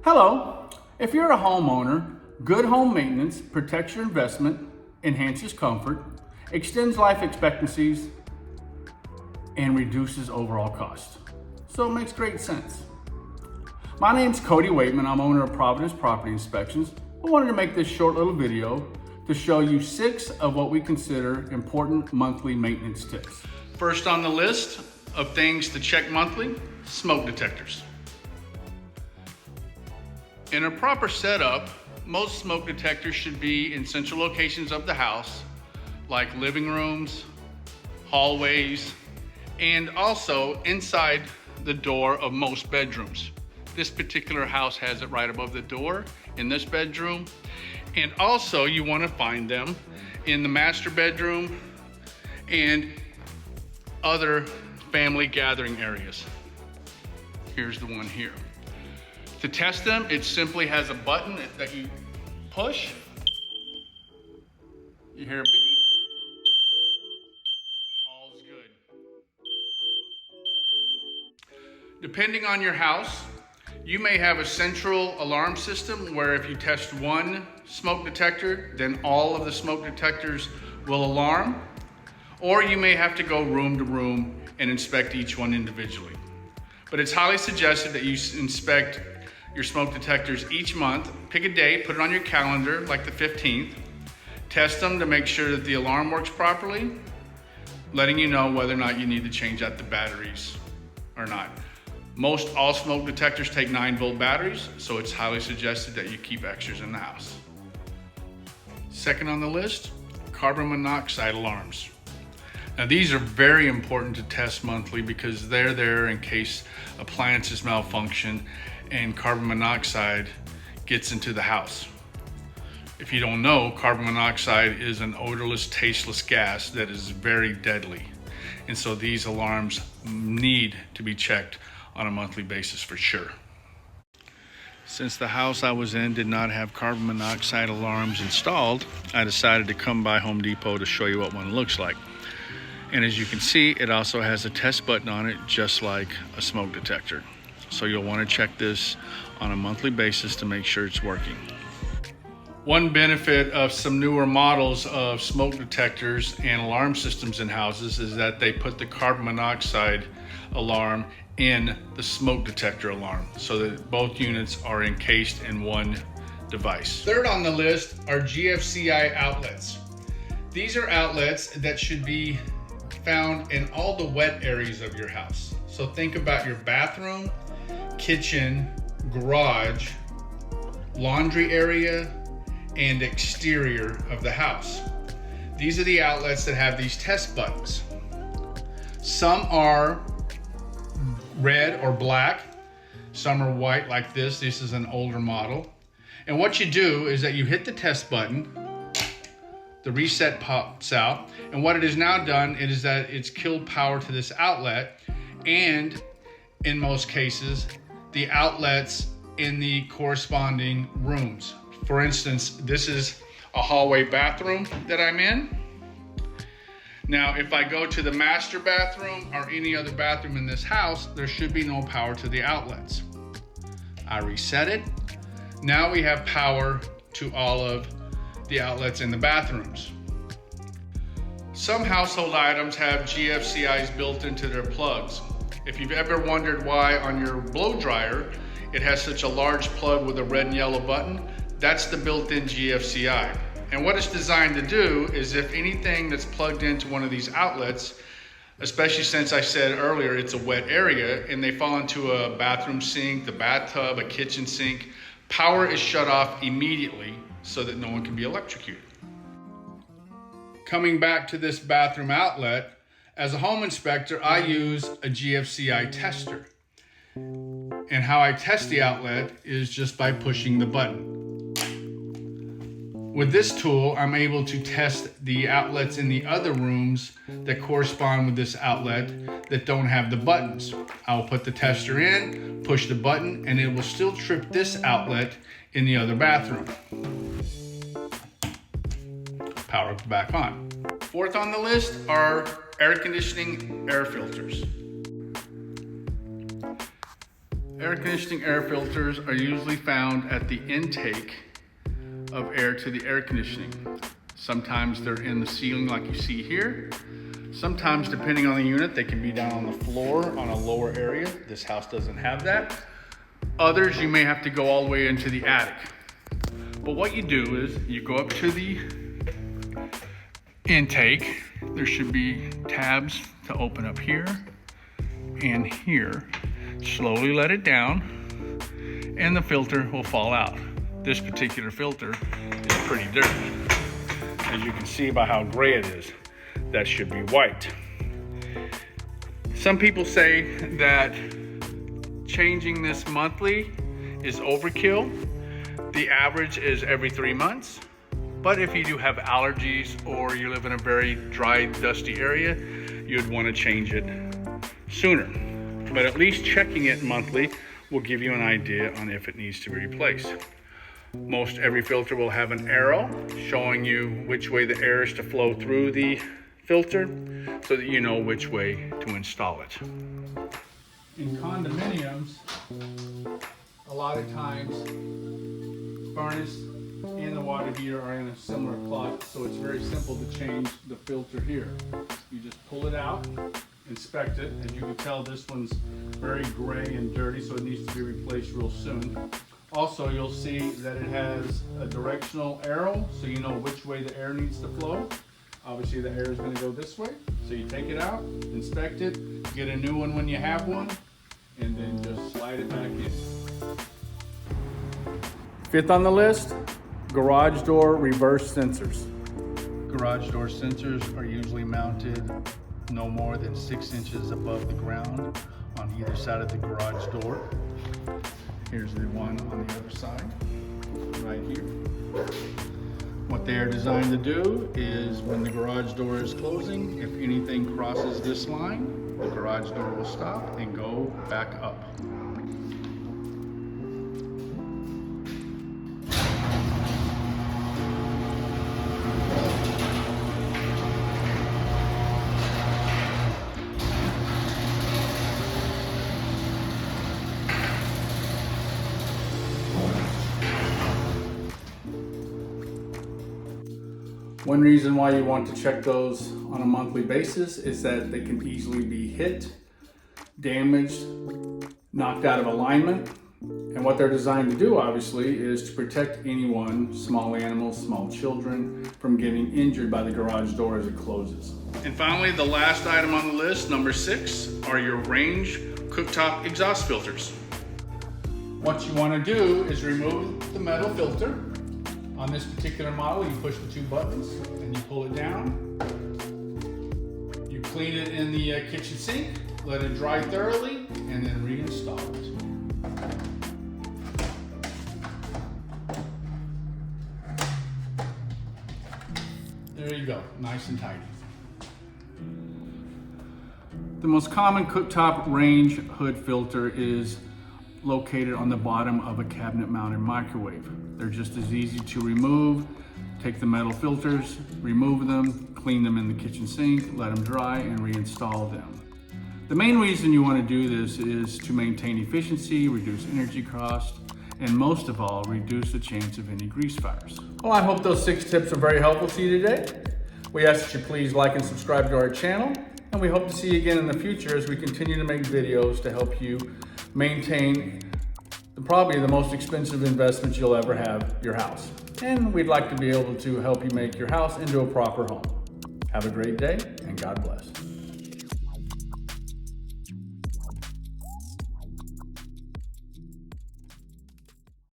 Hello. If you're a homeowner, good home maintenance protects your investment, enhances comfort, extends life expectancies, and reduces overall cost. So it makes great sense. My name's Cody Waitman. I'm owner of Providence Property Inspections. I wanted to make this short little video to show you 6 of what we consider important monthly maintenance tips. First on the list of things to check monthly, smoke detectors. In a proper setup, most smoke detectors should be in central locations of the house, like living rooms, hallways, and also inside the door of most bedrooms. This particular house has it right above the door in this bedroom. And also you want to find them in the master bedroom and other family gathering areas. Here's the one here. To test them, it simply has a button that you push. You hear a beep. All's good. Depending on your house, you may have a central alarm system where if you test one smoke detector, then all of the smoke detectors will alarm. Or you may have to go room to room and inspect each one individually. But it's highly suggested that you inspect your smoke detectors each month. Pick a date, put it on your calendar, like the 15th. Test them to make sure that the alarm works properly, letting you know whether or not you need to change out the batteries or not. Most all smoke detectors take 9-volt batteries, so it's highly suggested that you keep extras in the house. Second on the list, carbon monoxide alarms. Now these are very important to test monthly because they're there in case appliances malfunction and carbon monoxide gets into the house. If you don't know, carbon monoxide is an odorless, tasteless gas that is very deadly. And so these alarms need to be checked on a monthly basis for sure. Since the house I was in did not have carbon monoxide alarms installed, I decided to come by Home Depot to show you what one looks like. And as you can see, it also has a test button on it, just like a smoke detector. So you'll want to check this on a monthly basis to make sure it's working. One benefit of some newer models of smoke detectors and alarm systems in houses is that they put the carbon monoxide alarm in the smoke detector alarm so that both units are encased in one device. Third on the list are GFCI outlets. These are outlets that should be found in all the wet areas of your house. So think about your bathroom, kitchen, garage, laundry area, and exterior of the house. These are the outlets that have these test buttons. Some are red or black, some are white like this. This is an older model. And what you do is that you hit the test button, the reset pops out, and what it has now done is that it's killed power to this outlet, and in most cases, the outlets in the corresponding rooms. For instance, this is a hallway bathroom that I'm in. Now, if I go to the master bathroom or any other bathroom in this house, there should be no power to the outlets. I reset it. Now we have power to all of the outlets in the bathrooms. Some household items have GFCIs built into their plugs. If you've ever wondered why on your blow dryer it has such a large plug with a red and yellow button, that's the built-in GFCI. And what it's designed to do is if anything that's plugged into one of these outlets, especially since I said earlier it's a wet area, and they fall into a bathroom sink, the bathtub, a kitchen sink, power is shut off immediately so that no one can be electrocuted. Coming back to this bathroom outlet, as a home inspector, I use a GFCI tester. And how I test the outlet is just by pushing the button. With this tool, I'm able to test the outlets in the other rooms that correspond with this outlet that don't have the buttons. I will put the tester in, push the button, and it will still trip this outlet in the other bathroom. Power back on. Fourth on the list are air conditioning air filters. Air conditioning air filters are usually found at the intake of air to the air conditioning. Sometimes they're in the ceiling like you see here. Sometimes, depending on the unit, they can be down on the floor on a lower area. This house doesn't have that. Others, you may have to go all the way into the attic. But what you do is you go up to the intake. There should be tabs to open up here and here. Slowly let it down and the filter will fall out. This particular filter is pretty dirty. As you can see by how gray it is, that should be white. Some people say that changing this monthly is overkill. The average is every 3 months. But if you do have allergies or you live in a very dry, dusty area, you'd want to change it sooner. But at least checking it monthly will give you an idea on if it needs to be replaced. Most every filter will have an arrow showing you which way the air is to flow through the filter so that you know which way to install it. In condominiums, a lot of times furnace and the water heater are in a similar closet, so it's very simple to change the filter here. You just pull it out, inspect it. As you can tell, this one's very gray and dirty, so it needs to be replaced real soon. Also, you'll see that it has a directional arrow, so you know which way the air needs to flow. Obviously, the air is going to go this way, so you take it out, inspect it, get a new one when you have one, and then just slide it back in. Fifth on the list, garage door reverse sensors. Garage door sensors are usually mounted no more than 6 inches above the ground on either side of the garage door. Here's the one on the other side, right here. What they are designed to do is when the garage door is closing, if anything crosses this line, the garage door will stop and go back up. One reason why you want to check those on a monthly basis is that they can easily be hit, damaged, knocked out of alignment. And what they're designed to do, obviously, is to protect anyone, small animals, small children, from getting injured by the garage door as it closes. And finally, the last item on the list, number 6, are your range cooktop exhaust filters. What you want to do is remove the metal filter. On this particular model, you push the 2 buttons and you pull it down. You clean it in the kitchen sink, let it dry thoroughly, and then reinstall it. There you go, nice and tidy. The most common cooktop range hood filter is located on the bottom of a cabinet mounted microwave. They're just as easy to remove. Take the metal filters, remove them, clean them in the kitchen sink, let them dry, and reinstall them. The main reason you want to do this is to maintain efficiency, reduce energy cost, and most of all, reduce the chance of any grease fires. Well, I hope those 6 tips are very helpful to you today. We ask that you please like and subscribe to our channel, and we hope to see you again in the future as we continue to make videos to help you maintain probably the most expensive investment you'll ever have, your house. And we'd like to be able to help you make your house into a proper home. Have a great day, and God bless.